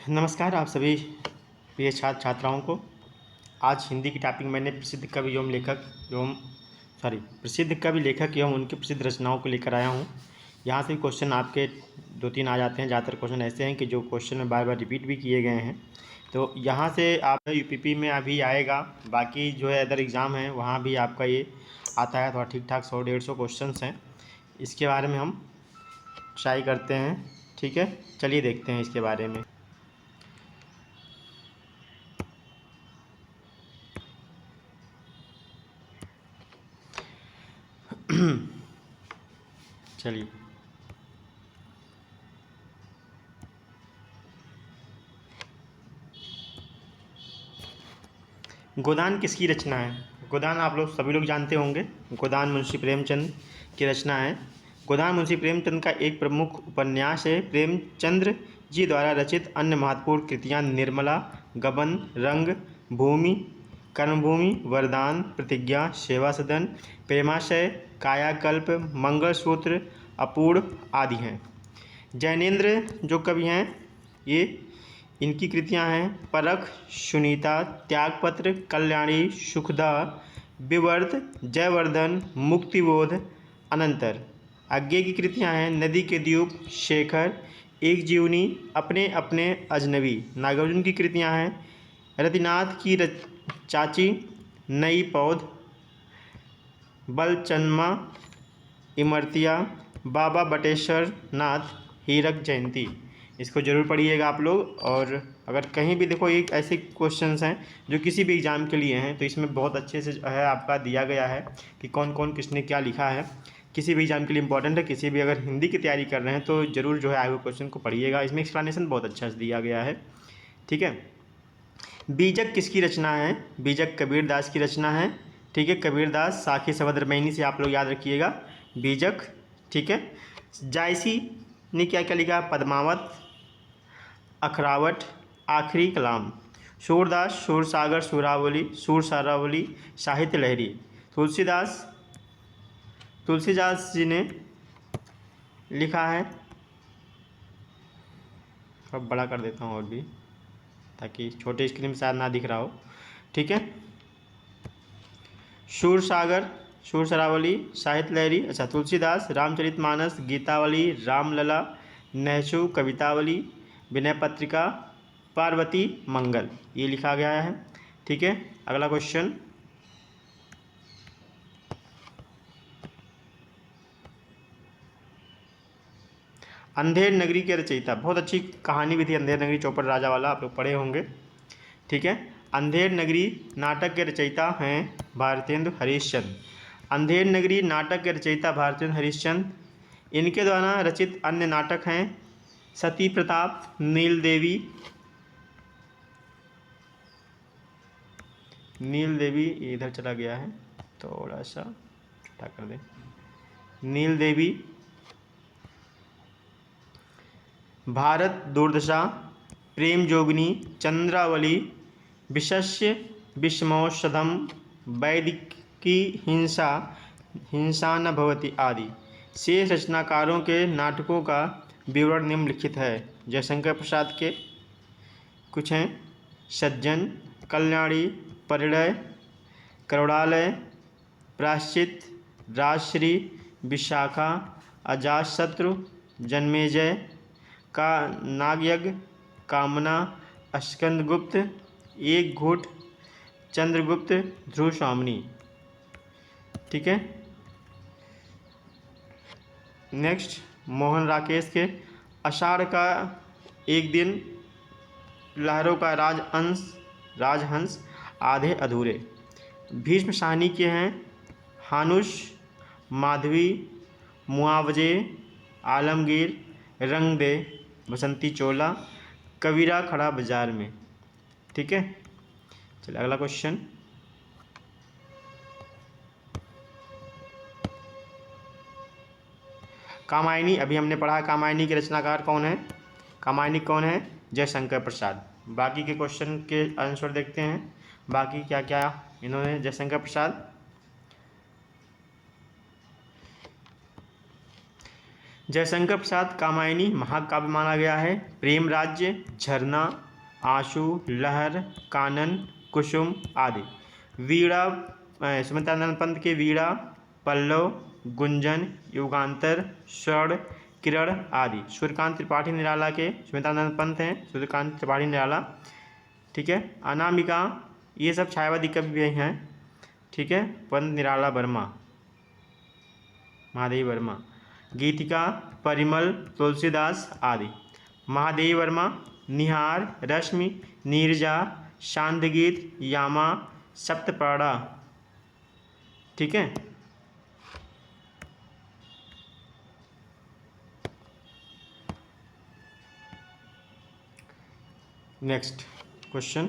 नमस्कार आप सभी प्रिय छात्र छात्राओं को। आज हिंदी की टॉपिक मैंने प्रसिद्ध कवि एवं उनकी प्रसिद्ध रचनाओं को लेकर आया हूँ। यहाँ से क्वेश्चन आपके 2-3 आ जाते हैं। ज़्यादातर क्वेश्चन ऐसे हैं कि जो क्वेश्चन में बार बार रिपीट भी किए गए हैं। तो यहाँ से आप यूपीपी में अभी आएगा, बाकी जो है अदर एग्ज़ाम है वहाँ भी आपका ये आता है। थोड़ा ठीक ठाक 100-150 क्वेश्चन हैं। इसके बारे में हम ट्राई करते हैं। ठीक है, चलिए देखते हैं इसके बारे में। चलिए, गोदान किसकी रचना है? गोदान आप लोग सभी लोग जानते होंगे। गोदान मुंशी प्रेमचंद की रचना है। गोदान मुंशी प्रेमचंद का एक प्रमुख उपन्यास है। प्रेमचंद्र जी द्वारा रचित अन्य महत्वपूर्ण कृतियाँ निर्मला, गबन, रंग भूमि, कर्मभूमि, वरदान, प्रतिज्ञा, सेवा सदन, प्रेमाशय, कायाकल्प, मंगलसूत्र, अपूर्ण आदि हैं। जैनेन्द्र जो कवि हैं, ये इनकी कृतियां हैं परख, सुनीता, त्यागपत्र, कल्याणी, सुखदा, विवर्त, जयवर्धन, मुक्तिबोध, अनंतर। आज्ञे की कृतियां हैं नदी के द्वीप, शेखर, एक जीवनी, अपने अपने अजनबी। नागार्जुन की कृतियां हैं रतिनाथ की चाची, नई पौध, बलचन्मा, इमरतिया, बाबा बटेश्वर नाथ, हीरक जयंती। इसको ज़रूर पढ़िएगा आप लोग। और अगर कहीं भी देखो, एक ऐसे क्वेश्चंस हैं जो किसी भी एग्ज़ाम के लिए हैं, तो इसमें बहुत अच्छे से है आपका दिया गया है कि कौन कौन किसने क्या लिखा है। किसी भी एग्ज़ाम के लिए इंपॉर्टेंट है। किसी भी अगर हिंदी की तैयारी कर रहे हैं तो ज़रूर जो है आए हुए क्वेश्चन को पढ़िएगा। इसमें एक्सप्लेनेशन बहुत अच्छा से दिया गया है। ठीक है, बीजक किसकी रचना है? बीजक कबीरदास की रचना है। ठीक है, कबीरदास साखी समुद्रमैनी से आप लोग याद रखिएगा बीजक। ठीक है, जायसी ने क्या क्या लिखा? पद्मावत, अखरावट, आखिरी कलाम। सूरदास सूरसागर सुरावली साहित्य लहरी। तुलसीदास जी ने लिखा है, थोड़ा बड़ा कर देता हूँ और भी ताकि छोटे स्क्रीन में शायद ना दिख रहा हो। ठीक है, सुरसरावली साहित्य लहरी। अच्छा, तुलसीदास रामचरितमानस, गीतावली, रामलला, नहशु, कवितावली, विनय पत्रिका, पार्वती मंगल, ये लिखा गया है। ठीक है, अगला क्वेश्चन, अंधेर नगरी के रचयिता। बहुत अच्छी कहानी भी थी अंधेर नगरी, चौपड़ राजा वाला, आप लोग पढ़े होंगे। ठीक है, अंधेर नगरी नाटक के रचयिता हैं भारतेंदु हरिश्चंद्र। अंधेर नगरी नाटक के रचयिता भारतेंदु हरिश्चंद्र। इनके द्वारा रचित अन्य नाटक हैं सती प्रताप, नील देवी, ये इधर चला गया है, थोड़ा सा छोटा कर दें, नील देवी, भारत दुर्दशा, प्रेम जोगिनी, चंद्रावली, विशस्य विषमौषधम, वैदिकी हिंसा न भवति आदि। शेष रचनाकारों के नाटकों का विवरण निम्नलिखित है। जयशंकर प्रसाद के कुछ हैं, सज्जन, कल्याणी, परिणय, करुणालय, प्रायश्चित, राजश्री, विशाखा, अजातशत्रु, जन्मेजय का नागयज्ञ, कामना, स्कंदगुप्त, एक घूट, चंद्रगुप्त, ध्रुव स्वामिनी। ठीक है, नेक्स्ट, मोहन राकेश के आषाढ़ का एक दिन, लहरों का राजहंस, आधे अधूरे। भीष्म साहनी के हैं हानुश, माधवी, मुआवजे, आलमगीर, रंग दे, बसंती चोला, कबीरा खड़ा बाजार में। ठीक है, चलिए अगला क्वेश्चन, कामायनी। अभी हमने पढ़ा कामायनी के रचनाकार कौन है? कामायनी कौन है? जयशंकर प्रसाद। बाकी के क्वेश्चन के आंसर देखते हैं, बाकी क्या क्या इन्होंने। जयशंकर प्रसाद जयशंकर प्रसाद कामायनी महाकाव्य माना गया है। प्रेम राज्य, झरना, आंसू, लहर, कानन, कुसुम आदि। वीणा सुमित्रानंद पंत के वीणा, पल्लव, गुंजन, युगांतर, स्वर्ण, किरण आदि। सूर्यकांत त्रिपाठी निराला के सुमित्रानंद पंत हैं, सूर्यकांत त्रिपाठी निराला। ठीक है। अनामिका, ये सब छायावादी कवि हैं। ठीक है। पंत निराला वर्मा, महादेवी वर्मा। गीतिका, परिमल, तुलसीदास आदि। महादेवी वर्मा, निहार, रश्मि, नीरजा, शांतगीत, यामा, सप्तपड़ा। ठीक है। नेक्स्ट क्वेश्चन,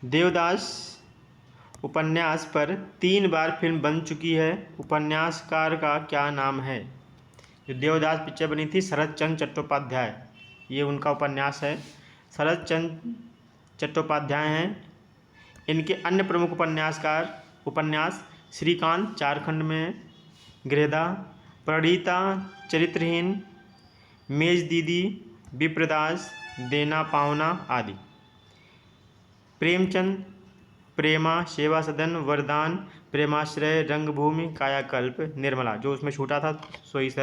देवदास उपन्यास पर 3 बार फिल्म बन चुकी है, उपन्यासकार का क्या नाम है? जो देवदास पिक्चर बनी थी, शरत चंद्र चट्टोपाध्याय, ये उनका उपन्यास है। शरत चंद्र चट्टोपाध्याय हैं। इनके अन्य प्रमुख उपन्यास श्रीकांत, चारखंड में, गृहदा, प्रणीता, चरित्रहीन, मेज दीदी, विप्रदास, देना पावना आदि। प्रेमचंद, प्रेमा, सेवा सदन, वरदान, प्रेमाश्रय, रंगभूमि, कायाकल्प, निर्मला, जो उसमें छूटा था सो इस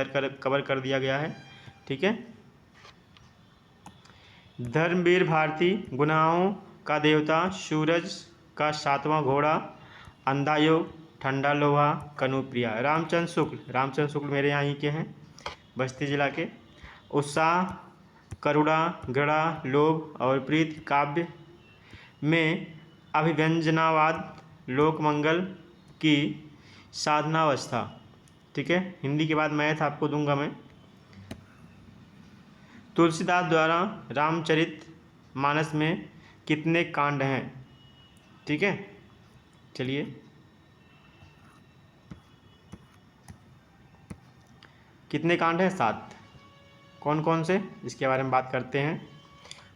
कवर कर दिया गया है। ठीक है। धर्मवीर भारती, गुनाहों का देवता, सूरज का 7वां घोड़ा, अंधायोग, ठंडा लोहा, कनुप्रिया। रामचंद्र शुक्ल मेरे यहाँ ही के हैं, बस्ती जिला के। उत्साह, करुणा, घृणा, लोभ और प्रीत काव्य में अभिव्यंजनावाद, लोकमंगल की साधनावस्था। ठीक है। हिंदी के बाद मैथ आपको दूंगा मैं। तुलसीदास द्वारा रामचरित मानस में कितने कांड हैं? ठीक है। चलिए, कितने कांड हैं? 7। कौन कौन से, इसके बारे में बात करते हैं।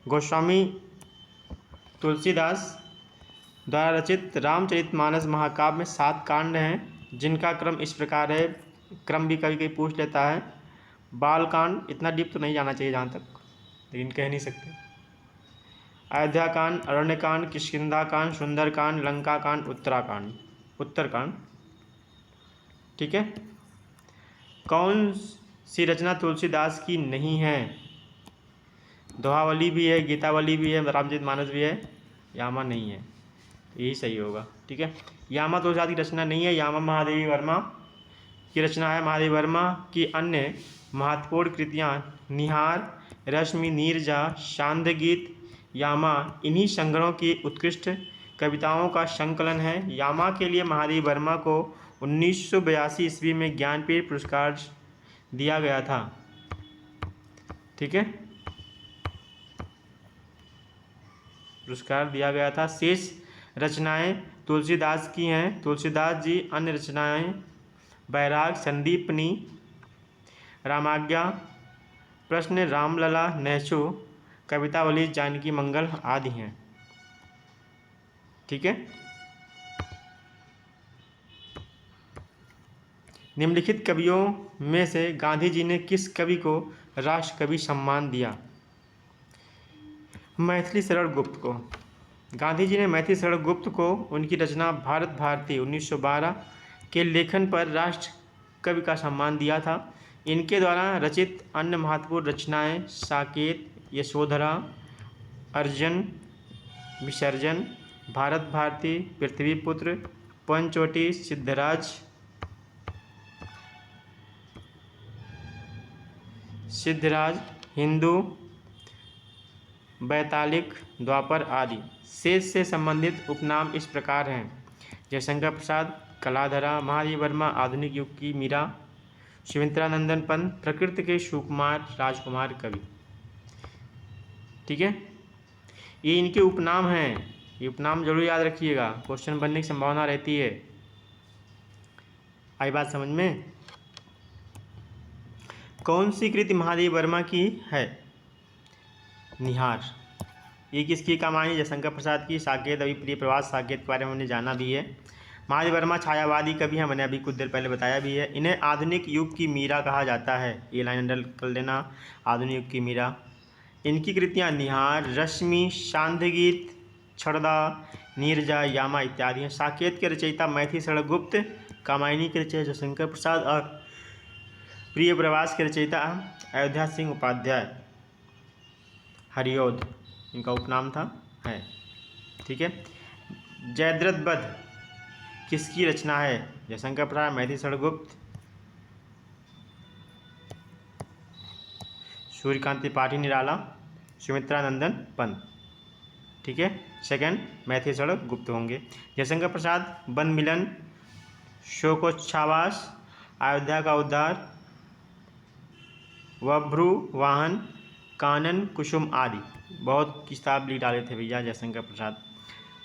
गोस्वामी तुलसीदास द्वारा रचित रामचरितमानस महाकाव्य में 7 कांड हैं, जिनका क्रम इस प्रकार है। क्रम भी कभी कभी पूछ लेता है। बालकांड, इतना डीप तो नहीं जाना चाहिए जहाँ तक, लेकिन कह नहीं सकते। अयोध्याकांड, अरण्यकांड, किष्किंधाकांड, सुंदरकांड, लंकाकांड, उत्तरकांड। ठीक है। कौन सी रचना तुलसीदास की नहीं है? दोहावली भी है, गीतावली भी है, रामचरितमानस भी है, यामा नहीं है। यही सही होगा। ठीक है। यामा तुलसीदास की रचना नहीं है, यामा महादेवी वर्मा की रचना है। महादेवी वर्मा की अन्य महत्वपूर्ण कृतियाँ निहार, रश्मि, नीरजा, शांतगीत, यामा इन्हीं संग्रहों की उत्कृष्ट कविताओं का संकलन है। यामा के लिए महादेवी वर्मा को 1982 ईस्वी में ज्ञानपीठ पुरस्कार दिया गया था। ठीक है। पुरस्कार दिया गया था। शेष रचनाएं तुलसीदास की हैं। तुलसीदास जी अन्य रचनाएं बैराग, संदीपनी, रामाज्ञा, प्रश्न, रामलला, नैषु, कवितावली, जानकी मंगल आदि हैं। ठीक है। निम्नलिखित कवियों में से गांधी जी ने किस कवि को राष्ट्र कवि सम्मान दिया? मैथिली शरण गुप्त को। गांधी जी ने मैथिली शरण गुप्त को उनकी रचना भारत भारती 1912 के लेखन पर राष्ट्र कवि का सम्मान दिया था। इनके द्वारा रचित अन्य महत्वपूर्ण रचनाएं साकेत, यशोधरा, अर्जुन, विसर्जन, भारत भारती, पृथ्वीपुत्र, पंचवटी, सिद्धराज, हिंदू, बैतालिक, द्वापर आदि। शेष से संबंधित उपनाम इस प्रकार हैं: जयशंकर प्रसाद, कलाधरा, महादेवी वर्मा आधुनिक युग की मीरा, सुमित्रानंदन पंत प्रकृति के सुकुमार राजकुमार कवि। ठीक है। ये इनके उपनाम हैं, ये उपनाम जरूर याद रखिएगा, क्वेश्चन बनने की संभावना रहती है। आई बात समझ में? कौन सी कृति महादेवी वर्मा की है? निहार। ये किसकी कहानी? जयशंकर प्रसाद की। साकेत, अभी प्रिय प्रवास साकेत के बारे में हमने जाना भी है। महादेव वर्मा छायावादी कवि हैं, मैंने अभी कुछ देर पहले बताया भी है। इन्हें आधुनिक युग की मीरा कहा जाता है, ये लाइन अंडर कर लेना, आधुनिक युग की मीरा। इनकी कृतियाँ निहार, रश्मि, सांध्यगीत, छड़दा, नीरजा, यामा इत्यादि हैं। साकेत के रचयिता मैथिली शरण गुप्त, कामायनी के रचयिता जयशंकर प्रसाद और प्रिय प्रवास के रचयिता अयोध्या सिंह उपाध्याय। हरिऔध इनका उपनाम था है। ठीक है। जयद्रथ वध किसकी रचना है? जयशंकर प्रसाद, मैथिली शरण गुप्त, सूर्यकांत त्रिपाठी निराला, सुमित्रा नंदन पंत। ठीक है। सेकंड मैथिली शरण गुप्त होंगे। जयशंकर प्रसाद वन मिलन, शोकोच्छ्वास, अयोध्या का उद्धार, वभ्रु वाहन, कानन कुसुम आदि। बहुत किताब लिख डाले थे भैया जयशंकर प्रसाद।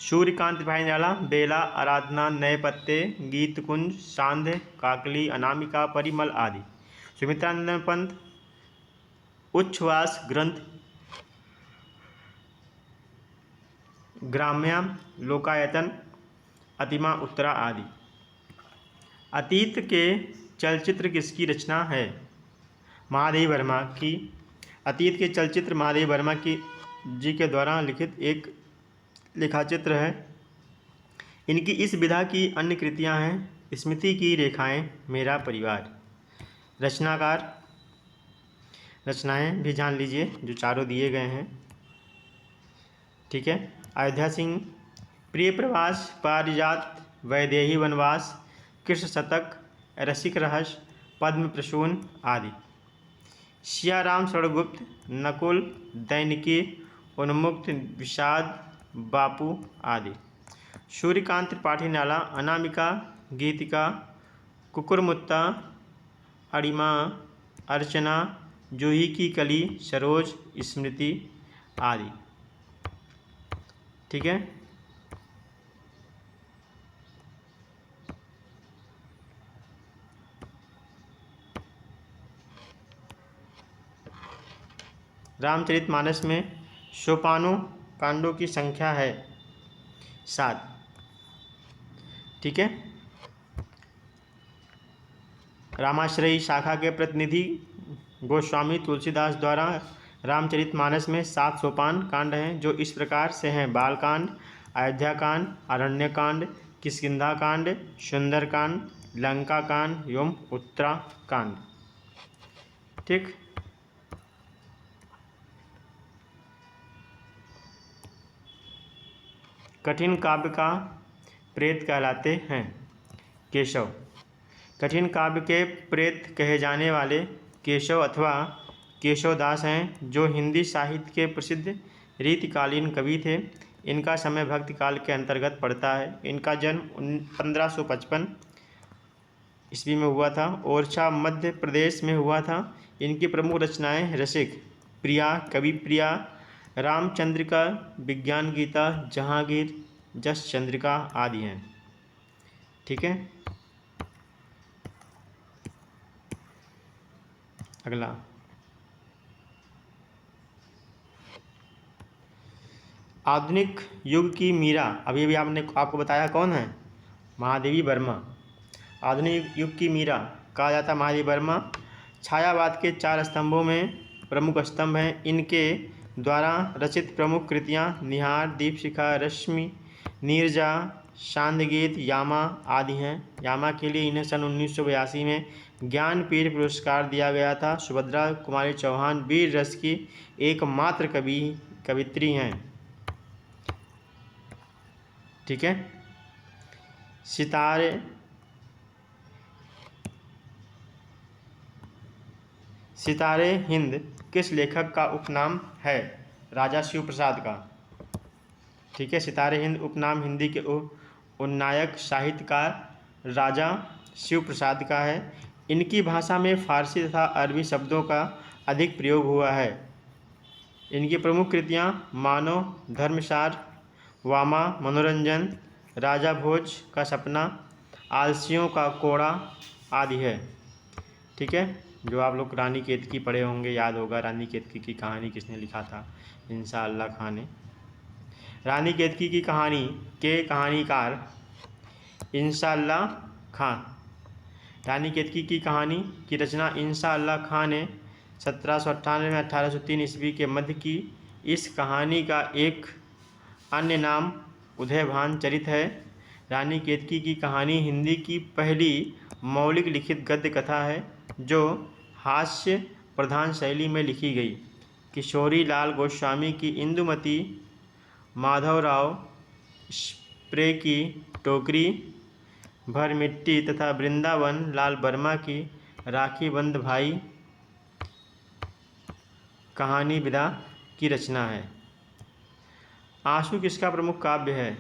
सूर्यकांत त्रिपाठी निराला बेला, आराधना, नए पत्ते, गीत कुंज, सांध्य, काकली, अनामिका, परिमल आदि। सुमित्रा नंदन पंत उच्छ्वास ग्रंथ, ग्राम्या, लोकायतन, अतिमा उत्तरा आदि। अतीत के चलचित्र किसकी रचना है? महादेवी वर्मा की। अतीत के चलचित्र महादेवी वर्मा की जी के द्वारा लिखित एक लेखाचित्र है। इनकी इस विधा की अन्य कृतियां हैं स्मृति की रेखाएं, मेरा परिवार। रचनाकार रचनाएं भी जान लीजिए जो चारों दिए गए हैं। ठीक है। अयोध्या सिंह, प्रिय प्रवास, पारिजात, वैदेही वनवास, कृष्ण शतक, रसिक रहस्य, पद्म प्रसून आदि। सियाराम शरणगुप्त, नकुल, दैनिकी, उन्मुक्त, विषाद, बापू आदि। सूर्यकांत त्रिपाठी निराला, अनामिका, गीतिका, कुकुरमुत्ता, अरिमा, अर्चना, जूही की कली, सरोज, स्मृति आदि। ठीक है। रामचरितमानस में सोपानों कांडों की संख्या है 7। ठीक है। रामाश्रयी शाखा के प्रतिनिधि गोस्वामी तुलसीदास द्वारा रामचरितमानस में 7 सोपान कांड हैं जो इस प्रकार से हैं: बालकांड, अयोध्याकांड, अरण्यकांड, किष्किंधाकांड, सुंदरकांड, लंकाकांड एवं उत्तराकांड। ठीक। कठिन काव्य का प्रेत कहलाते हैं केशव। कठिन काव्य के प्रेत कहे जाने वाले केशव अथवा केशवदास हैं जो हिंदी साहित्य के प्रसिद्ध रीतिकालीन कवि थे। इनका समय भक्ति काल के अंतर्गत पड़ता है। इनका जन्म 1555 ईस्वी में हुआ था। ओरछा मध्य प्रदेश में हुआ था। इनकी प्रमुख रचनाएं रसिक, प्रिया, कवि प्रिया, रामचंद्रिका, विज्ञान गीता, जहांगीर, जस चंद्रिका आदि हैं। ठीक है। अगला आधुनिक युग की मीरा। अभी अभी आपने आपको बताया कौन है? महादेवी वर्मा। आधुनिक युग की मीरा कहा जाता महादेवी वर्मा। छायावाद के 4 स्तंभों में प्रमुख स्तंभ हैं। इनके द्वारा रचित प्रमुख कृतियाँ निहार, दीपशिखा, रश्मि, नीरजा, सांध्यगीत, यामा आदि हैं। यामा के लिए इन्हें सन 1982 में ज्ञानपीठ पुरस्कार दिया गया था। सुभद्रा कुमारी चौहान वीर रस की एकमात्र कवित्री हैं। ठीक है। सितारे हिंद किस लेखक का उपनाम है? राजा शिव प्रसाद का। ठीक है। सितारे हिंद उपनाम हिंदी के उन्नायक साहित्यकार राजा शिव प्रसाद का है। इनकी भाषा में फारसी तथा अरबी शब्दों का अधिक प्रयोग हुआ है। इनकी प्रमुख कृतियाँ मानव, धर्मसार, वामा, मनोरंजन, राजा भोज का सपना, आलसियों का कोड़ा आदि है। ठीक है। जो आप लोग रानी केतकी पढ़े होंगे, याद होगा रानी केतकी की कहानी किसने लिखा था? इंशाअल्लाह खां ने। रानी केतकी की कहानी के कहानीकार इंशाअल्लाह खां। रानी केतकी की कहानी की रचना इंशाअल्लाह खां ने 1798 में 1803 ईस्वी के मध्य की। इस कहानी का एक अन्य नाम उदयभान चरित है। रानी केतकी की कहानी हिंदी की पहली मौलिक लिखित गद्य कथा है जो हास्य प्रधान शैली में लिखी गई। किशोरी लाल गोस्वामी की इंदुमती, माधवराव स्प्रे की टोकरी भर मिट्टी तथा वृंदावन लाल वर्मा की राखी बंद भाई कहानी विदा की रचना है। आंसू किसका प्रमुख काव्य है?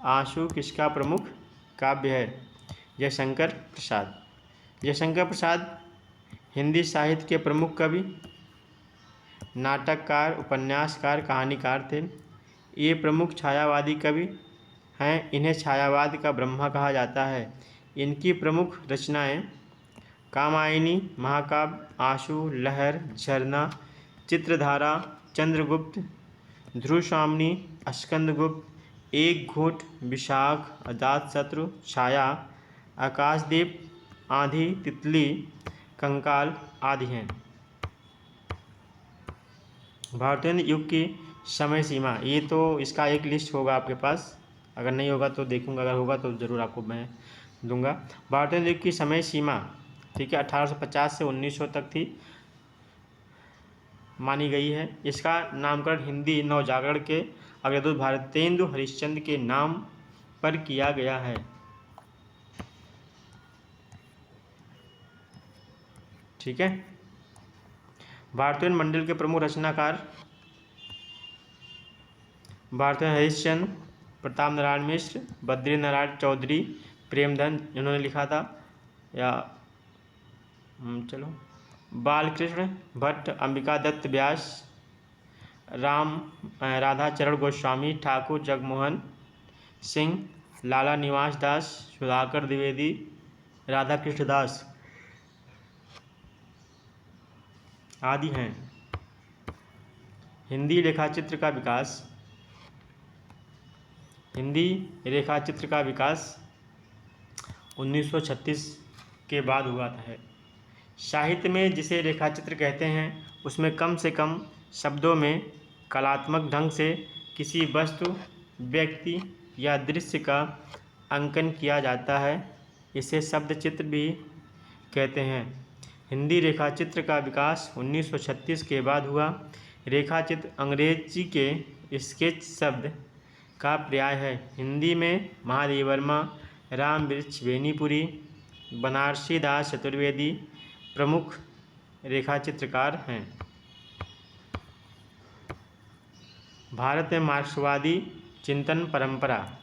आंसू किसका प्रमुख काव्य है? जयशंकर प्रसाद। जयशंकर प्रसाद हिंदी साहित्य के प्रमुख कवि, नाटककार, उपन्यासकार, कहानीकार थे। ये प्रमुख छायावादी कवि हैं। इन्हें छायावाद का ब्रह्मा कहा जाता है। इनकी प्रमुख रचनाएं कामायनी, महाकाव्य, आंसू, लहर, झरना, चित्रधारा, चंद्रगुप्त, ध्रुवसामनी, स्कंदगुप्त, एक घूंट, विशाख, अजातशत्रु, छाया, आकाशदीप, आंधी, तितली, कंकाल आदि हैं। भारतेंद्र युग की समय सीमा, ये तो इसका एक लिस्ट होगा आपके पास, अगर नहीं होगा तो देखूंगा, अगर होगा तो ज़रूर आपको मैं दूंगा। भारतेंद्र युग की समय सीमा, ठीक है, 1850 से 1900 तक थी मानी गई है। इसका नामकरण हिंदी नवजागरण के अग्रदूत भारतेंदु हरिश्चंद्र के नाम पर किया गया है। ठीक है। भारतेंदु मंडल के प्रमुख रचनाकार भारतेंदु हरिश्चंद्र, प्रताप नारायण मिश्र, बद्री नारायण चौधरी, प्रेमधन इन्होंने लिखा था। या चलो बालकृष्ण भट्ट, अंबिका दत्त व्यास, राधाचरण गोस्वामी, ठाकुर जगमोहन सिंह, लाला निवास दास, सुधाकर द्विवेदी, राधा कृष्ण दास आदि हैं। हिंदी रेखाचित्र का विकास। हिंदी रेखाचित्र का विकास 1936 के बाद हुआ है। साहित्य में जिसे रेखाचित्र कहते हैं उसमें कम से कम शब्दों में कलात्मक ढंग से किसी वस्तु, व्यक्ति या दृश्य का अंकन किया जाता है। इसे शब्द चित्र भी कहते हैं। हिंदी रेखाचित्र का विकास 1936 के बाद हुआ। रेखाचित्र अंग्रेजी के स्केच शब्द का पर्याय है। हिंदी में महादेव वर्मा, राम वृक्ष बेनीपुरी, बनारसी दास चतुर्वेदी प्रमुख रेखाचित्रकार हैं। भारत में मार्क्सवादी चिंतन परंपरा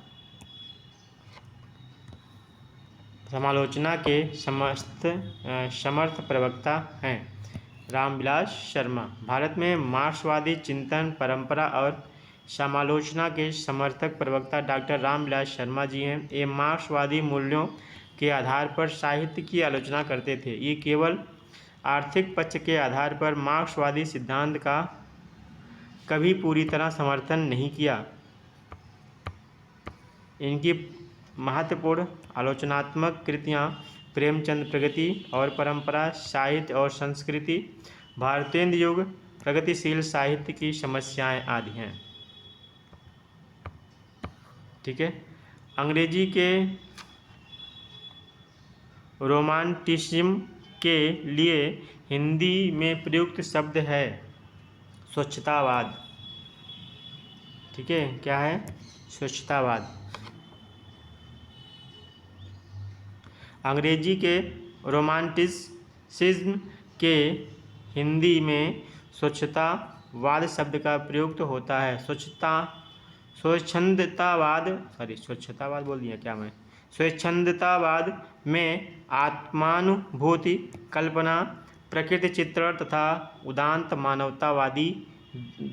समालोचना के समर्थ प्रवक्ता हैं रामविलास शर्मा। भारत में मार्क्सवादी चिंतन परंपरा और समालोचना के समर्थक प्रवक्ता डॉक्टर रामविलास शर्मा जी हैं। ये मार्क्सवादी मूल्यों के आधार पर साहित्य की आलोचना करते थे। ये केवल आर्थिक पक्ष के आधार पर मार्क्सवादी सिद्धांत का कभी पूरी तरह समर्थन नहीं किया। इनकी महत्वपूर्ण आलोचनात्मक कृतियाँ प्रेमचंद प्रगति और परंपरा, साहित्य और संस्कृति, भारतेंदु युग, प्रगतिशील साहित्य की समस्याएं आदि हैं। ठीक है। अंग्रेजी के रोमांटिसिज्म के लिए हिंदी में प्रयुक्त शब्द है स्वच्छतावाद। ठीक है, क्या है? स्वच्छतावाद। अंग्रेजी के रोमांटिसिज्म के हिंदी में स्वच्छतावाद शब्द का प्रयुक्त होता है। स्वच्छंदतावाद बोल दिया क्या मैं? स्वच्छंदतावाद में आत्मानुभूति, कल्पना, प्रकृति चित्रण तथा उदात्त मानवतावादी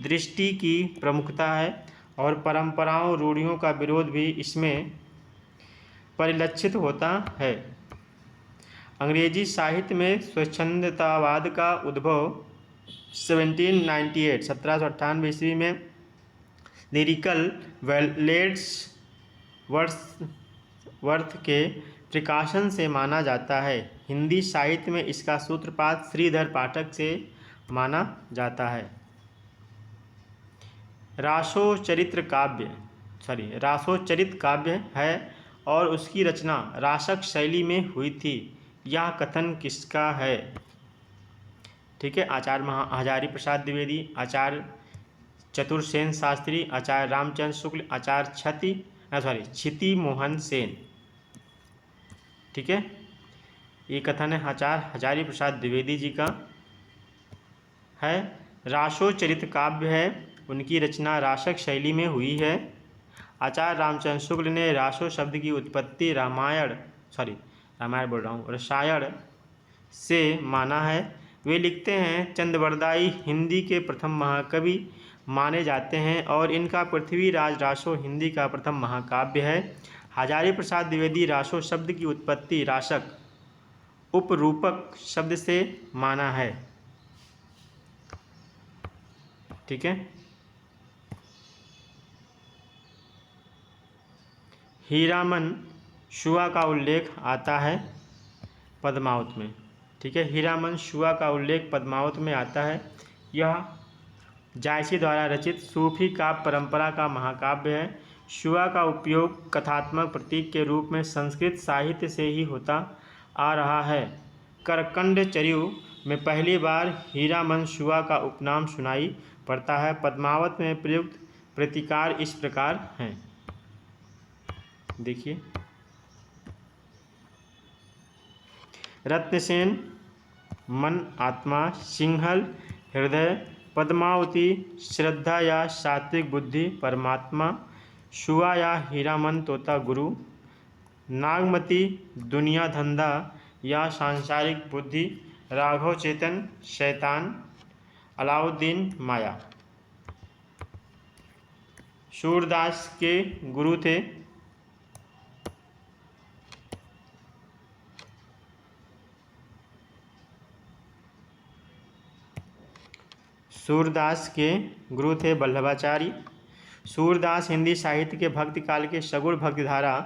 दृष्टि की प्रमुखता है और परंपराओं, रूढ़ियों का विरोध भी इसमें परिलक्षित होता है। अंग्रेजी साहित्य में स्वच्छंदतावाद का उद्भव 1798 ईस्वी में लिरिकल बैलेड्स वर्थ के प्रकाशन से माना जाता है। हिंदी साहित्य में इसका सूत्रपात श्रीधर पाठक से माना जाता है। रासोचरित काव्य है और उसकी रचना रासक शैली में हुई थी। यह कथन किसका है? ठीक है, आचार्य हजारी प्रसाद द्विवेदी, आचार्य चतुर्सेन शास्त्री, आचार्य रामचंद्र शुक्ल, आचार्य क्षिति मोहन सेन। ठीक है, ये कथन है आचार्य हजारी प्रसाद द्विवेदी जी का है। रासोचरित काव्य है, उनकी रचना रासक शैली में हुई है। आचार्य रामचंद्र शुक्ल ने रासो शब्द की उत्पत्ति रसायन से माना है। वे लिखते हैं, चंदबरदाई हिंदी के प्रथम महाकवि माने जाते हैं और इनका पृथ्वीराज रासो हिंदी का प्रथम महाकाव्य है। हजारी प्रसाद द्विवेदी रासो शब्द की उत्पत्ति रासक उपरूपक शब्द से माना है। ठीक है, हीरामन शुआ का उल्लेख आता है पद्मावत में। ठीक है, हीरामन शुआ का उल्लेख पद्मावत में आता है। यह जायसी द्वारा रचित सूफी काव्य परंपरा का महाकाव्य है। शुआ का उपयोग कथात्मक प्रतीक के रूप में संस्कृत साहित्य से ही होता आ रहा है। करकंड चर्यु में पहली बार हीरामन शुआ का उपनाम सुनाई पड़ता है। पद्मावत में प्रयुक्त प्रतिकार इस प्रकार हैं। देखिए, रत्नसेन मन आत्मा, सिंहल हृदय, पद्मावती श्रद्धा या सात्विक बुद्धि परमात्मा, शुआ या हीरामन तोता गुरु, नागमती दुनिया धंधा या सांसारिक बुद्धि, राघव चेतन शैतान, अलाउद्दीन माया। सूरदास के गुरु थे वल्लभाचारी। सूरदास हिंदी साहित्य के भक्ति काल के सगुण भक्तिधारा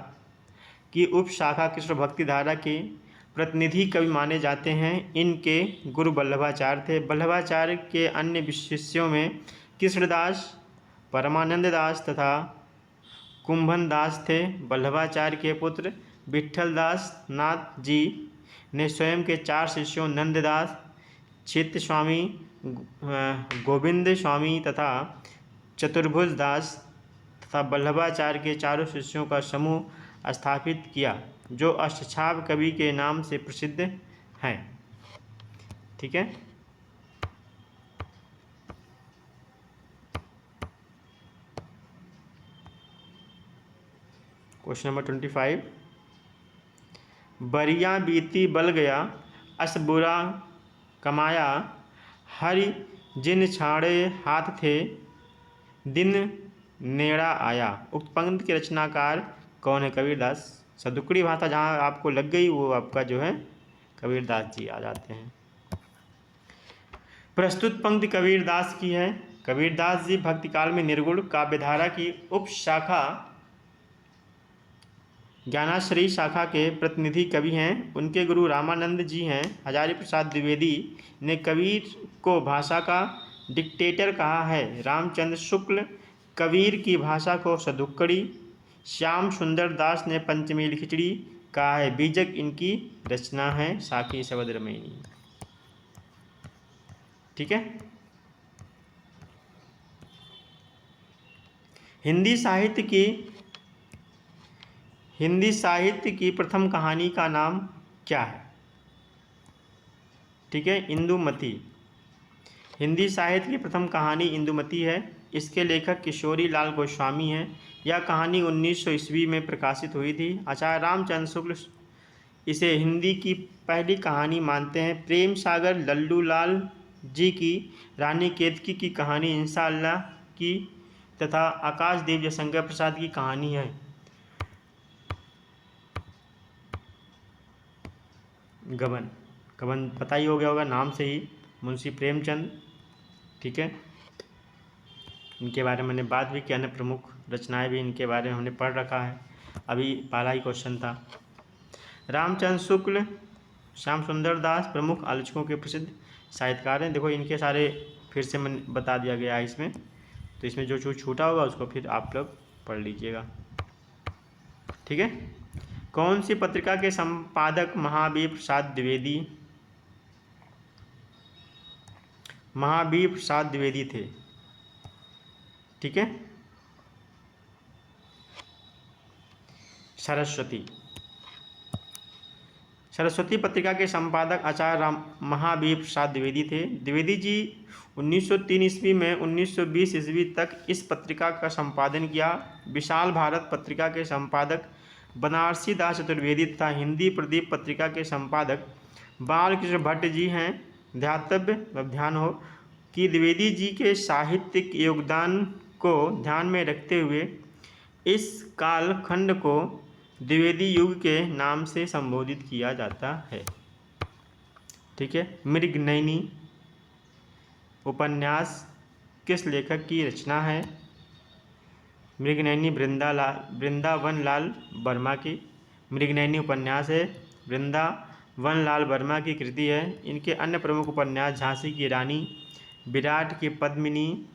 की उपशाखा कृष्ण भक्तिधारा के प्रतिनिधि कवि माने जाते हैं। इनके गुरु वल्लभाचार्य थे। वल्लभाचार्य के अन्य शिष्यों में कृष्णदास, परमानंद दास तथा कुंभन दास थे। वल्लभाचार्य के पुत्र विट्ठलदास नाथ जी ने स्वयं के 4 शिष्यों नंददास, चित्त स्वामी, गोविंद स्वामी तथा चतुर्भुज दास तथा वल्लभाचार्य के चारों शिष्यों का समूह स्थापित किया, जो अष्टछाप कवि के नाम से प्रसिद्ध हैं। ठीक है, क्वेश्चन नंबर 25। बरिया बीती बल गया, अस बुरा कमाया, हरि जिन छाड़े हाथ थे, दिन नेड़ा आया। उक्त पंक्ति के रचनाकार कौन है? कबीरदास। सदुकड़ी भाषा जहाँ आपको लग गई वो आपका जो है कबीरदास जी आ जाते हैं। प्रस्तुत पंक्ति कबीरदास की है। कबीरदास जी भक्तिकाल में निर्गुण काव्यधारा की उपशाखा ज्ञानाश्रयी शाखा के प्रतिनिधि कवि हैं। उनके गुरु रामानंद जी हैं। हजारी प्रसाद द्विवेदी ने कबीर को भाषा का डिक्टेटर कहा है। रामचंद्र शुक्ल कबीर की भाषा को सदुक्कड़ी, श्याम सुंदर दास ने पंचमील खिचड़ी कहा है। बीजक इनकी रचना है साकी शबद रमैनी। ठीक है, हिंदी साहित्य की प्रथम कहानी का नाम क्या है? ठीक है, इंदुमती। हिंदी साहित्य की प्रथम कहानी इंदुमती है। इसके लेखक किशोरी लाल गोस्वामी हैं। यह कहानी 1900 ईस्वी में प्रकाशित हुई थी। आचार्य रामचंद्र शुक्ल इसे हिंदी की पहली कहानी मानते हैं। प्रेम सागर लल्लू लाल जी की रानी केतकी की कहानी इंशाअल्लाह की तथा आकाशदेव जयशंकर प्रसाद की कहानी है। गबन पता ही हो गया होगा नाम से ही, मुंशी प्रेमचंद। ठीक है, इनके बारे में मैंने बात भी किया, अन्य प्रमुख रचनाएं भी इनके बारे में हमने पढ़ रखा है। अभी पहला ही क्वेश्चन था। रामचंद्र शुक्ल, श्याम सुंदर दास प्रमुख आलोचकों के प्रसिद्ध साहित्यकार हैं। देखो इनके सारे फिर से मन बता दिया गया है इसमें, तो इसमें जो जो छूटा होगा उसको फिर आप लोग पढ़ लीजिएगा, ठीक है। कौन सी पत्रिका के संपादक महावीर प्रसाद द्विवेदी थे, ठीक है। सरस्वती पत्रिका के संपादक आचार्य महावीर प्रसाद द्विवेदी थे। द्विवेदी जी 1903 ईस्वी में 1920 ईस्वी तक इस पत्रिका का संपादन किया। विशाल भारत पत्रिका के संपादक बनारसी दास चतुर्वेदी तथा हिंदी प्रदीप पत्रिका के संपादक बालकृष्ण भट्ट जी हैं। ध्यान हो कि द्विवेदी जी के साहित्यिक योगदान को ध्यान में रखते हुए इस कालखंड को द्विवेदी युग के नाम से संबोधित किया जाता है, ठीक है। मृगनयनी उपन्यास किस लेखक की रचना है? मृगनयनी वृंदावन लाल वर्मा की मृगनयनी उपन्यास है, वृंदावन लाल वर्मा की कृति है। इनके अन्य प्रमुख उपन्यास झांसी की रानी, विराट की पद्मिनी,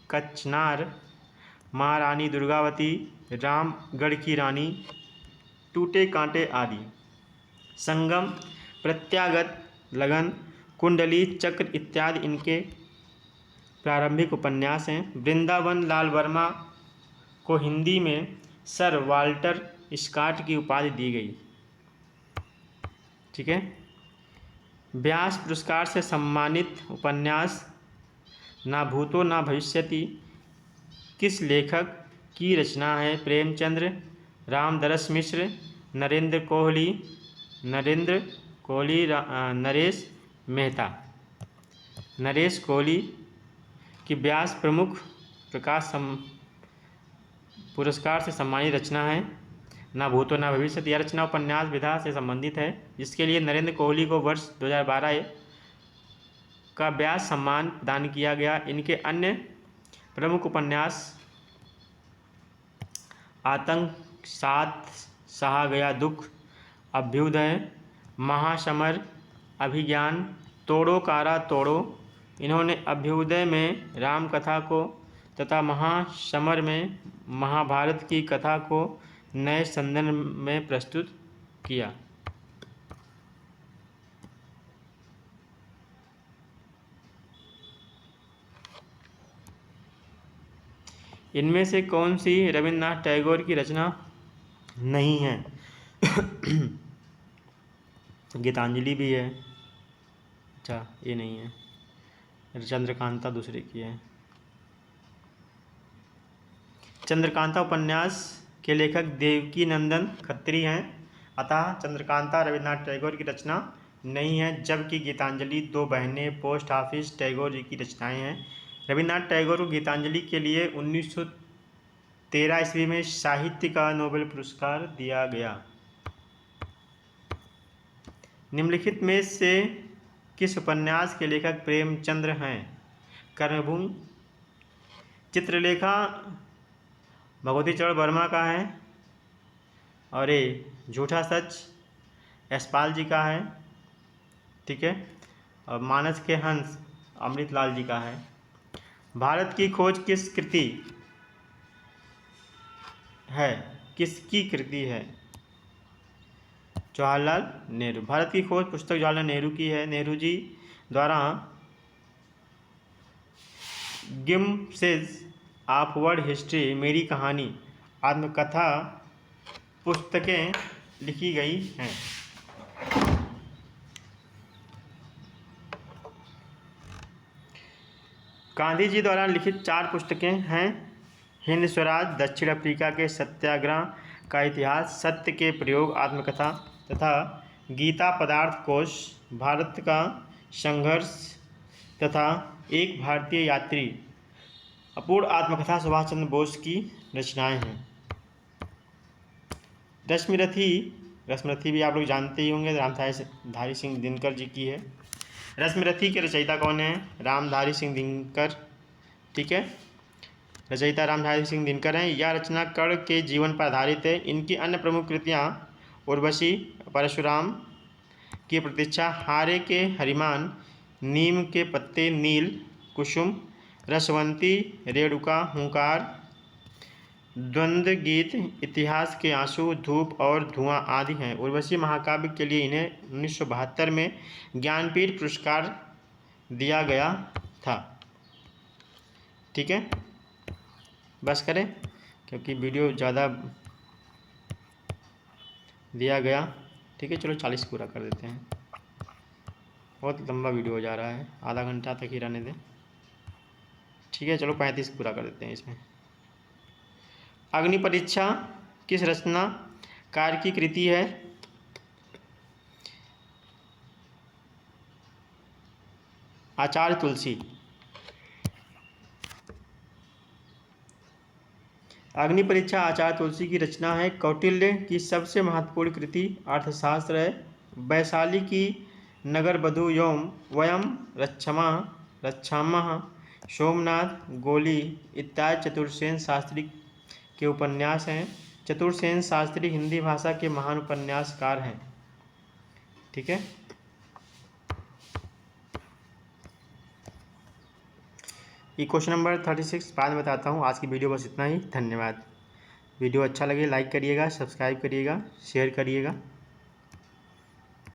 कचनार, महारानी दुर्गावती, रामगढ़ की रानी, टूटे कांटे आदि। संगम, प्रत्यागत, लगन, कुंडली, चक्र इत्यादि इनके प्रारंभिक उपन्यास हैं। वृंदावन लाल वर्मा को हिंदी में सर वाल्टर स्कॉट की उपाधि दी गई, ठीक है। व्यास पुरस्कार से सम्मानित उपन्यास ना भूतो ना भविष्यति किस लेखक की रचना है? प्रेमचंद्र, रामदरस मिश्र, नरेंद्र कोहली, नरेश मेहता। नरेश कोहली की व्यास प्रमुख प्रकाश पुरस्कार से सम्मानित रचना है ना भूतो ना भविष्य। यह रचना उपन्यास विधा से संबंधित है, जिसके लिए नरेंद्र कोहली को वर्ष 2012 का व्यास सम्मान प्रदान किया गया। इनके अन्य प्रमुख उपन्यास आतंक, साथ सहा गया दुख, अभ्युदय, महासमर, अभिज्ञान, तोड़ो कारा तोड़ो। इन्होंने अभ्युदय में राम कथा को तथा महासमर में महाभारत की कथा को नए संदर्भ में प्रस्तुत किया। इनमें से कौन सी रविन्द्रनाथ टैगोर की रचना नहीं है? गीतांजलि भी है, अच्छा ये नहीं है। चंद्रकांता दूसरे की है। चंद्रकांता उपन्यास के लेखक देवकी नंदन खत्री हैं, अतः चंद्रकांता रविन्द्रनाथ टैगोर की रचना नहीं है, जबकि गीतांजलि दो बहनें पोस्ट ऑफिस टैगोर जी की रचनाएं हैं। रविन्द्रनाथ टैगोर को गीतांजलि के लिए 1913 ईस्वी में साहित्य का नोबेल पुरस्कार दिया गया। निम्नलिखित में से किस उपन्यास के लेखक प्रेमचंद्र हैं? कर्मभूमि। चित्रलेखा भगवती चरण वर्मा का है और ये झूठा सच यशपाल जी का है, ठीक है। और मानस के हंस अमृतलाल जी का है। भारत की खोज किस कृति है? किसकी कृति है? जवाहरलाल नेहरू। भारत की खोज पुस्तक जवाहरलाल नेहरू की है। नेहरू जी द्वारा ग्लिम्प्सेस ऑफ वर्ल्ड हिस्ट्री, मेरी कहानी, आत्मकथा पुस्तकें लिखी गई हैं। गांधी जी द्वारा लिखित 4 पुस्तकें हैं। हिंद स्वराज, दक्षिण अफ्रीका के सत्याग्रह का इतिहास, सत्य के प्रयोग आत्मकथा तथा गीता पदार्थ कोश, भारत का संघर्ष तथा एक भारतीय यात्री, अपूर्ण आत्मकथा सुभाष चंद्र बोस की रचनाएं हैं। रश्मिरथी भी आप लोग जानते ही होंगे, रामधारी सिंह दिनकर जी की है। रश्मिरथी के रचयिता कौन है? रामधारी सिंह दिनकर, ठीक है। रचयिता रामधारी सिंह दिनकर हैं। यह रचना कर्ण के जीवन पर आधारित है। इनकी अन्य प्रमुख कृतियाँ उर्वशी, परशुराम की प्रतीक्षा, हारे के हरिमान, नीम के पत्ते, नील, कुसुम, रसवंती, रेणुका, हुंकार, द्वंद्व गीत, इतिहास के आंसू, धूप और धुआं आदि हैं। उर्वशी महाकाव्य के लिए इन्हें 1972 में ज्ञानपीठ पुरस्कार दिया गया था। ठीक है, बस करें क्योंकि वीडियो ज़्यादा दिया गया। ठीक है, चलो 40 पूरा कर देते हैं, बहुत लंबा वीडियो हो जा रहा है, आधा घंटा तक ही रहने दें। ठीक है, चलो 35 पूरा कर देते हैं इसमें। अग्नि परीक्षा किस रचनाकार की कृति है? आचार्य तुलसी। अग्नि परीक्षा आचार्य तुलसी की रचना है। कौटिल्य की सबसे महत्वपूर्ण कृति अर्थशास्त्र है। वैशाली की नगरवधू वयम रक्षामः, सोमनाथ गोली इत्यादि चतुर्सेन शास्त्री के उपन्यास हैं। चतुर्सेन शास्त्री हिंदी भाषा के महान उपन्यासकार हैं। ठीक है, ये क्वेश्चन नंबर 36 बाद में बताता हूँ। आज की वीडियो बस इतना ही। धन्यवाद। वीडियो अच्छा लगे लाइक करिएगा, सब्सक्राइब करिएगा, शेयर करिएगा।